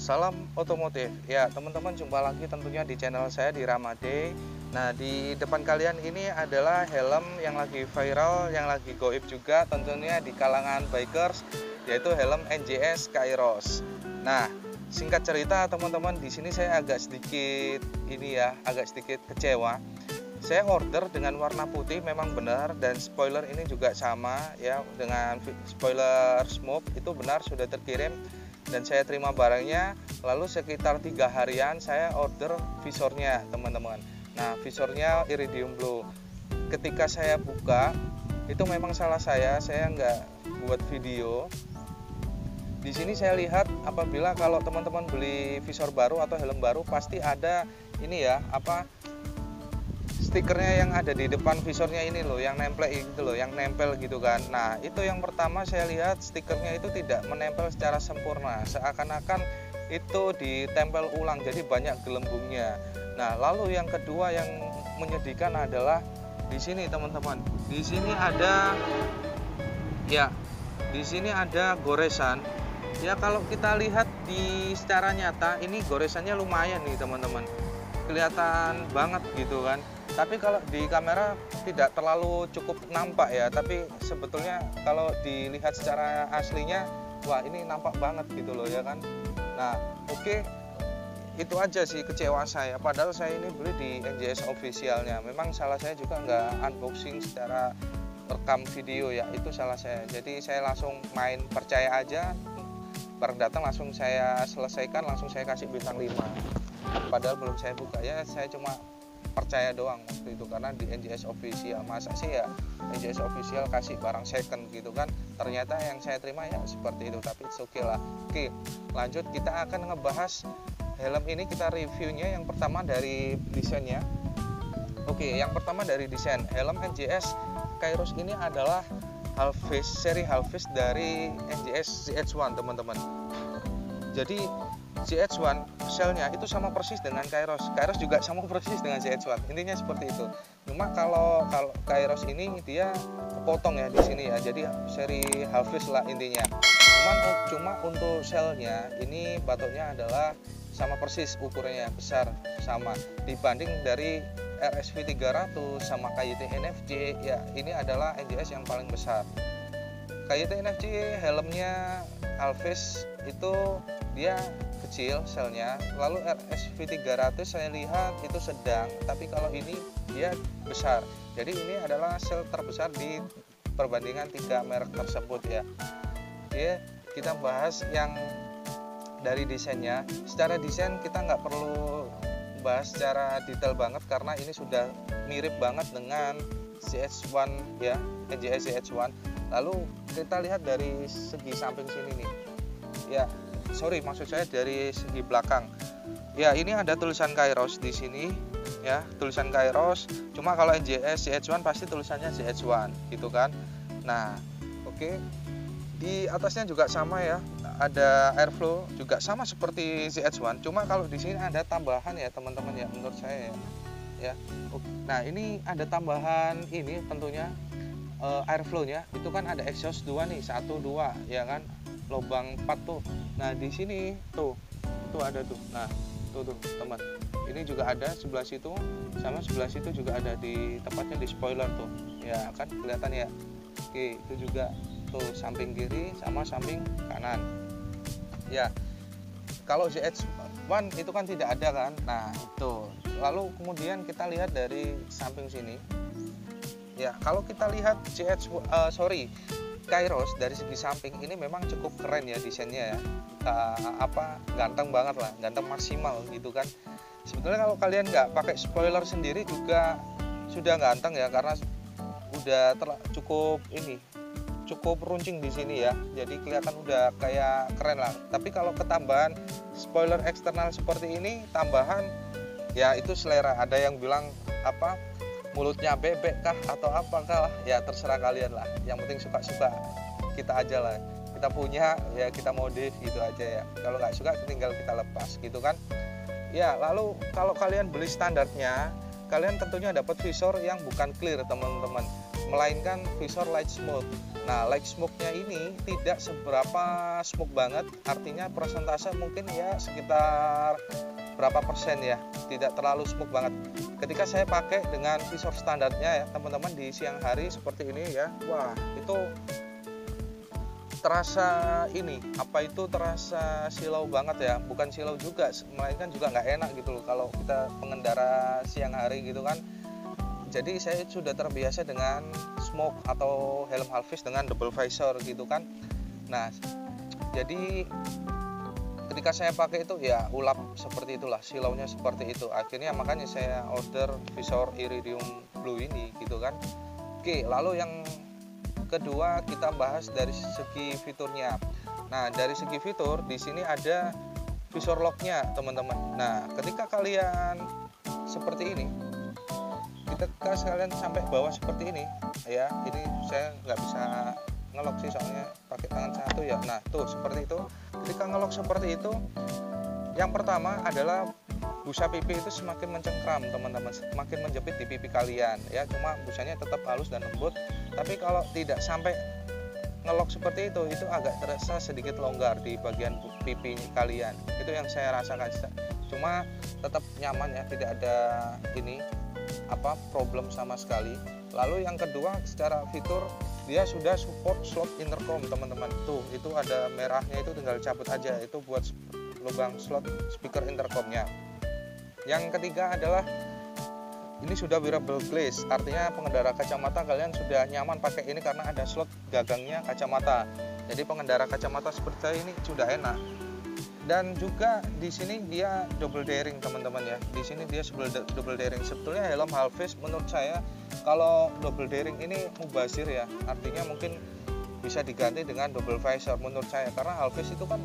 Salam otomotif. Ya, teman-teman, jumpa lagi tentunya di channel saya di Ramade. Nah, di depan kalian ini adalah helm yang lagi viral, yang lagi goib juga tentunya di kalangan bikers, yaitu helm NJS Kairos. Nah, singkat cerita teman-teman, di sini saya agak sedikit agak sedikit kecewa. Saya order dengan warna putih memang benar, dan spoiler ini juga sama ya, dengan spoiler smoke itu benar sudah terkirim dan saya terima barangnya. Lalu sekitar 3 harian saya order visornya teman-teman. Nah, visornya iridium blue. Ketika saya buka, itu memang salah saya nggak buat video. Di sini saya lihat apabila kalau teman-teman beli visor baru atau helm baru pasti ada ini ya, stikernya yang ada di depan visornya ini loh, yang nempel itu loh, yang nempel gitu kan. Nah, itu yang pertama saya lihat stikernya itu tidak menempel secara sempurna, seakan-akan itu ditempel ulang, jadi banyak gelembungnya. Nah, lalu yang kedua yang menyedihkan adalah di sini teman-teman. Di sini ada goresan. Ya, kalau kita lihat di secara nyata ini goresannya lumayan nih teman-teman. Kelihatan banget gitu kan. Tapi kalau di kamera tidak terlalu cukup nampak ya, tapi sebetulnya kalau dilihat secara aslinya, wah ini nampak banget gitu loh ya kan. Nah, oke, itu aja sih kecewa saya, padahal saya ini beli di NJS officialnya. Memang salah saya juga nggak unboxing secara rekam video ya, itu salah saya. Jadi saya langsung main percaya aja, barang datang langsung saya selesaikan, langsung saya kasih bintang 5. Padahal belum saya buka ya, saya cuma percaya doang waktu itu karena di NJS official. Masa sih ya NJS official kasih barang second gitu kan, ternyata yang saya terima ya seperti itu, tapi it's okay lah. Oke, lanjut, kita akan ngebahas helm ini. Kita reviewnya yang pertama dari desainnya. Oke, yang pertama dari desain helm NJS Kairos ini adalah seri half-face dari NJS ZH1 teman-teman. Jadi ZH1 shellnya itu sama persis dengan Kairos. Kairos juga sama persis dengan ZH1. Intinya seperti itu. Cuma kalau Kairos ini dia kepotong ya di sini ya. Jadi seri half-face lah intinya. Cuma untuk shellnya ini batoknya adalah sama persis, ukurannya besar sama dibanding dari RSV 300 sama KYT NFJ ya. Ini adalah NJS yang paling besar. KYT NFJ helmnya half-face itu dia kecil shellnya, lalu RSV 300 saya lihat itu sedang, tapi kalau ini dia besar. Jadi ini adalah shell terbesar di perbandingan 3 merek tersebut ya. Oke, kita bahas yang dari desainnya. Secara desain kita nggak perlu bahas secara detail banget karena ini sudah mirip banget dengan ZH1 ya, NJS ZH1. Lalu kita lihat dari segi samping sini nih ya, maksud saya dari segi belakang ya, ini ada tulisan Kairos di sini ya, tulisan Kairos. Cuma kalau NJS ZH1 pasti tulisannya ZH1 gitu kan. Nah, oke, di atasnya juga sama ya, ada airflow juga sama seperti ZH1. Cuma kalau di sini ada tambahan ya teman-teman ya, menurut saya ya. Nah, ini ada tambahan ini tentunya airflow-nya itu kan ada exhaust 2 nih, 1 2 ya kan, lubang 4 tuh. Nah, di sini tuh ada tuh. Nah, tuh teman. Ini juga ada sebelah situ, sama sebelah situ juga ada, di tepatnya di spoiler tuh. Ya kan kelihatan ya. Oke, itu juga tuh samping kiri sama samping kanan. Ya. Kalau ZH1 itu kan tidak ada kan. Nah, itu. Lalu kemudian kita lihat dari samping sini. Ya, kalau kita lihat Kairos dari segi samping ini memang cukup keren ya desainnya ya. Ganteng banget lah, ganteng maksimal gitu kan. Sebetulnya kalau kalian nggak pakai spoiler sendiri juga sudah ganteng ya, karena udah cukup runcing di sini ya. Jadi kelihatan udah kayak keren lah. Tapi kalau ketambahan spoiler eksternal seperti ini, tambahan ya itu selera. Ada yang bilang mulutnya bebek kah atau apakah ya, terserah kalian lah. Yang penting suka-suka kita aja lah, kita punya ya, kita modif gitu aja ya. Kalau nggak suka tinggal kita lepas gitu kan ya. Lalu kalau kalian beli standarnya, kalian tentunya dapat visor yang bukan clear teman-teman. melainkan visor light smoke. Nah, light smoke-nya ini tidak seberapa smoke banget, artinya persentase mungkin ya sekitar berapa persen ya, tidak terlalu smoke banget. Ketika saya pakai dengan visor standarnya ya teman-teman di siang hari seperti ini ya, wah itu terasa terasa silau banget ya, bukan silau juga, melainkan juga nggak enak gitu loh kalau kita pengendara siang hari gitu kan. Jadi saya sudah terbiasa dengan smoke atau helm half-face dengan double visor gitu kan. Nah, jadi ketika saya pakai itu ya ulap seperti itulah, silaunya seperti itu. Akhirnya makanya saya order visor Iridium Blue ini gitu kan. Oke, lalu yang kedua kita bahas dari segi fiturnya. Nah, dari segi fitur di sini ada visor locknya teman-teman. Nah, ketika kalian seperti ini, ketika kalian sampai bawah seperti ini ya, ini saya nggak bisa ngelok sih soalnya pakai tangan satu ya. Nah tuh seperti itu. Ketika ngelok seperti itu, yang pertama adalah busa pipi itu semakin mencengkram teman-teman, semakin menjepit di pipi kalian ya. Cuma busanya tetap halus dan lembut, tapi kalau tidak sampai ngelok seperti itu agak terasa sedikit longgar di bagian pipi kalian. Itu yang saya rasakan, cuma tetap nyaman ya, tidak ada problem sama sekali. Lalu yang kedua, secara fitur dia sudah support slot intercom teman-teman. Tuh itu ada merahnya, itu tinggal cabut aja, itu buat lubang slot speaker intercomnya. Yang ketiga adalah ini sudah wearable glass, artinya pengendara kacamata kalian sudah nyaman pakai ini karena ada slot gagangnya kacamata. Jadi pengendara kacamata seperti saya ini sudah enak. Dan juga di sini dia double daring teman-teman ya. Di sini dia double daring. Sebetulnya helm half-face menurut saya kalau double daring ini mubazir ya. Artinya mungkin bisa diganti dengan double visor menurut saya, karena half-face itu kan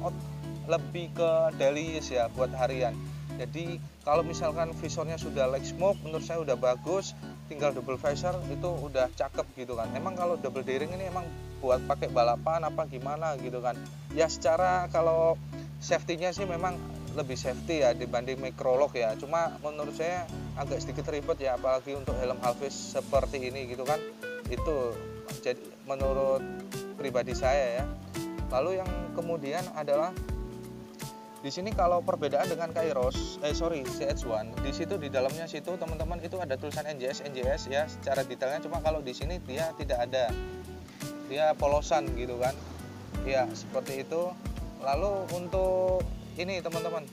lebih ke daily use ya, buat harian. Jadi kalau misalkan visornya sudah light smoke menurut saya udah bagus, tinggal double visor itu udah cakep gitu kan. Emang kalau double daring ini emang buat pakai balapan apa gimana gitu kan. Ya secara kalau safety-nya sih memang lebih safety ya dibanding microlock ya. Cuma menurut saya agak sedikit ribet ya, apalagi untuk helm half-face seperti ini gitu kan. Itu jadi menurut pribadi saya ya. Lalu yang kemudian adalah di sini kalau perbedaan dengan Kairos, CH1, di situ di dalamnya situ teman-teman itu ada tulisan NJS ya secara detailnya. Cuma kalau di sini dia tidak ada, dia polosan gitu kan. Ya seperti itu. Lalu untuk ini teman-teman,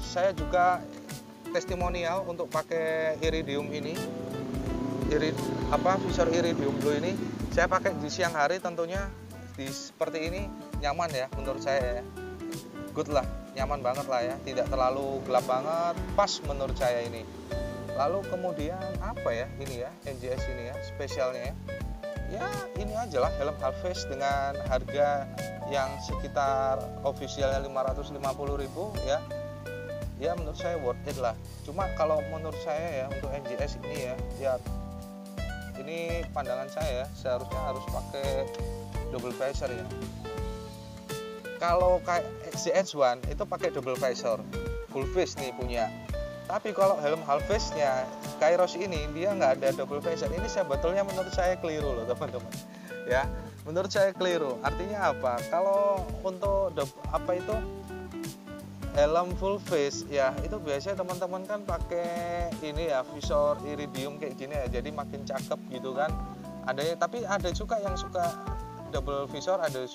saya juga testimonial untuk pakai Iridium ini, visor Iridium Blue ini. Saya pakai di siang hari tentunya seperti ini nyaman ya menurut saya ya. Good lah, nyaman banget lah ya, tidak terlalu gelap banget, pas menurut saya ini. Lalu kemudian ini ya NJS ini ya spesialnya ya ini aja lah, helm half-face dengan harga yang sekitar officialnya 550.000 ya. Ya menurut saya worth it lah. Cuma kalau menurut saya ya untuk NJS ini ya ini pandangan saya ya, seharusnya harus pakai double visor ya. Kalau kayak CH1 itu pakai double visor full face nih punya. Tapi kalau helm half-face-nya Kairos ini dia nggak ada double visor. Ini sebetulnya menurut saya keliru loh teman-teman. Ya, menurut saya keliru. Artinya apa? Kalau untuk helm full face ya itu biasanya teman-teman kan pakai ini ya visor Iridium kayak gini ya. Jadi makin cakep gitu kan. Tapi ada juga yang suka double visor, ada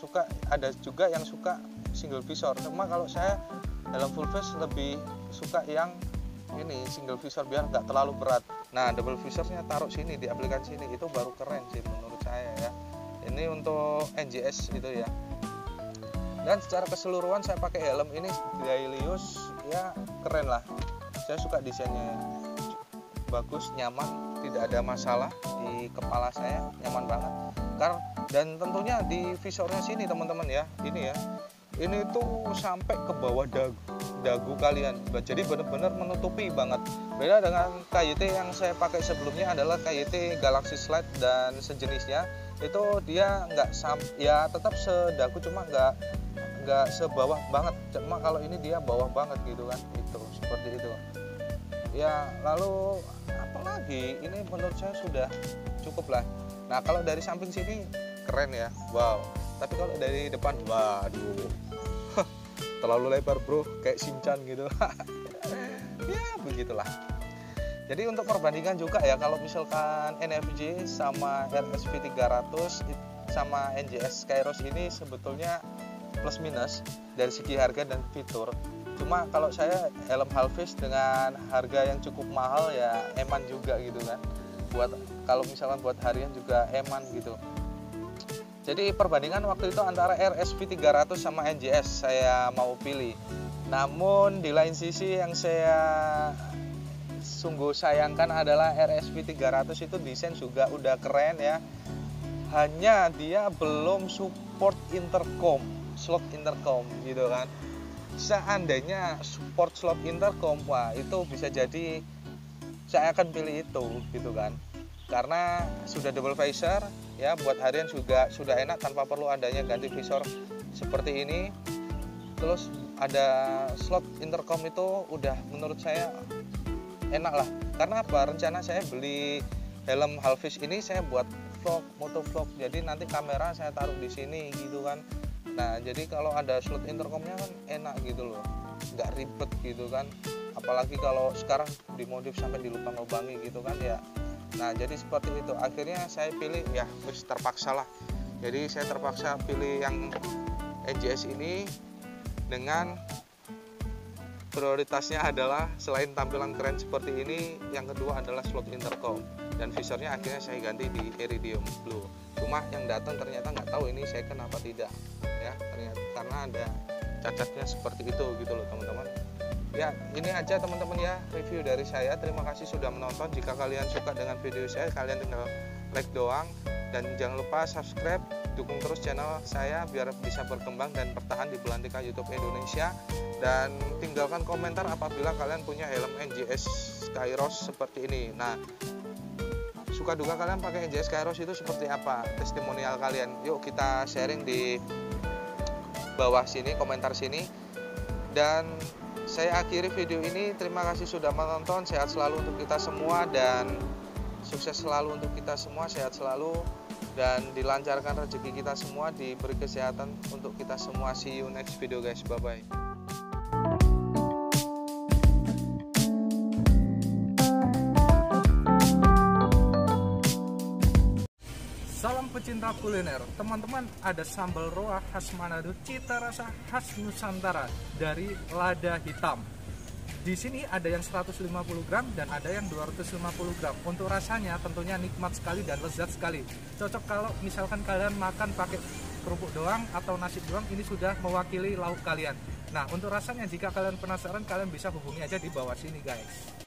juga yang suka single visor. Cuma kalau saya helm full face lebih suka yang ini single visor biar nggak terlalu berat. Nah double visornya taruh sini di aplikasi ini, itu baru keren sih menurut saya ya. Ini untuk NJS itu ya. Dan secara keseluruhan saya pakai helm ini daily use ya, keren lah. Saya suka desainnya, bagus, nyaman, tidak ada masalah di kepala saya, nyaman banget. Dan tentunya di visornya sini teman-teman ya, ini tuh sampai ke bawah dagu kalian, jadi benar-benar menutupi banget. Beda dengan KYT yang saya pakai sebelumnya adalah KYT Galaxy Slide dan sejenisnya, itu dia tetap sedagu, cuma nggak sebawah banget. Cuma kalau ini dia bawah banget gitu kan, itu seperti itu Ya lalu apalagi, ini menurut saya sudah cukup lah. Nah kalau dari samping sini keren ya, wow. Tapi kalau dari depan, waduh, terlalu lebar bro, kayak Shinchan gitu. Ya begitulah. Jadi untuk perbandingan juga ya, kalau misalkan NFJ sama RSV 300 sama NJS Kairos ini sebetulnya plus minus dari segi harga dan fitur. Cuma kalau saya helm halvis dengan harga yang cukup mahal ya eman juga gitu kan. Buat kalau misalkan buat harian juga eman gitu. Jadi perbandingan waktu itu antara RSV 300 sama NJS saya mau pilih. Namun di lain sisi yang saya sungguh sayangkan adalah RSV 300 itu desain juga udah keren ya. Hanya dia belum support intercom, slot intercom gitu kan. Seandainya support slot intercom, wah itu bisa jadi saya akan pilih itu gitu kan, karena sudah double visor ya, buat harian juga sudah enak tanpa perlu adanya ganti visor seperti ini. Terus ada slot intercom itu udah menurut saya enak lah. Karena apa, rencana saya beli helm halvis ini saya buat vlog, motovlog, jadi nanti kamera saya taruh di sini gitu kan. Nah jadi kalau ada slot intercomnya kan enak gitu loh, nggak ribet gitu kan. Apalagi kalau sekarang dimodif sampai dilubang-lubangi gitu kan ya. Nah jadi seperti itu, akhirnya saya pilih ya wis terpaksa lah. Jadi saya terpaksa pilih yang NJS ini dengan prioritasnya adalah selain tampilan keren seperti ini, yang kedua adalah slot intercom, dan visornya akhirnya saya ganti di Iridium Blue. Cuma yang datang ternyata nggak tahu ini second apa tidak ya, ternyata karena ada cacatnya seperti itu gitu loh teman-teman. Ya ini aja teman-teman ya review dari saya. Terima kasih sudah menonton. Jika kalian suka dengan video saya, kalian tinggal like doang, dan jangan lupa subscribe, dukung terus channel saya biar bisa berkembang dan bertahan di belantika YouTube Indonesia. Dan tinggalkan komentar apabila kalian punya helm NJS Kairos seperti ini. Nah suka duka kalian pakai NJS Kairos itu seperti apa, testimonial kalian, yuk kita sharing di bawah sini, komentar sini. Dan saya akhiri video ini, terima kasih sudah menonton, sehat selalu untuk kita semua dan sukses selalu untuk kita semua, sehat selalu dan dilancarkan rezeki kita semua, diberi kesehatan untuk kita semua. See you next video guys, bye bye. Salam pecinta kuliner, teman-teman, ada sambal roa khas Manado, cita rasa khas Nusantara dari lada hitam. Di sini ada yang 150 gram dan ada yang 250 gram. Untuk rasanya tentunya nikmat sekali dan lezat sekali. Cocok kalau misalkan kalian makan pakai kerupuk doang atau nasi doang, ini sudah mewakili lauk kalian. Nah, untuk rasanya jika kalian penasaran, kalian bisa hubungi aja di bawah sini guys.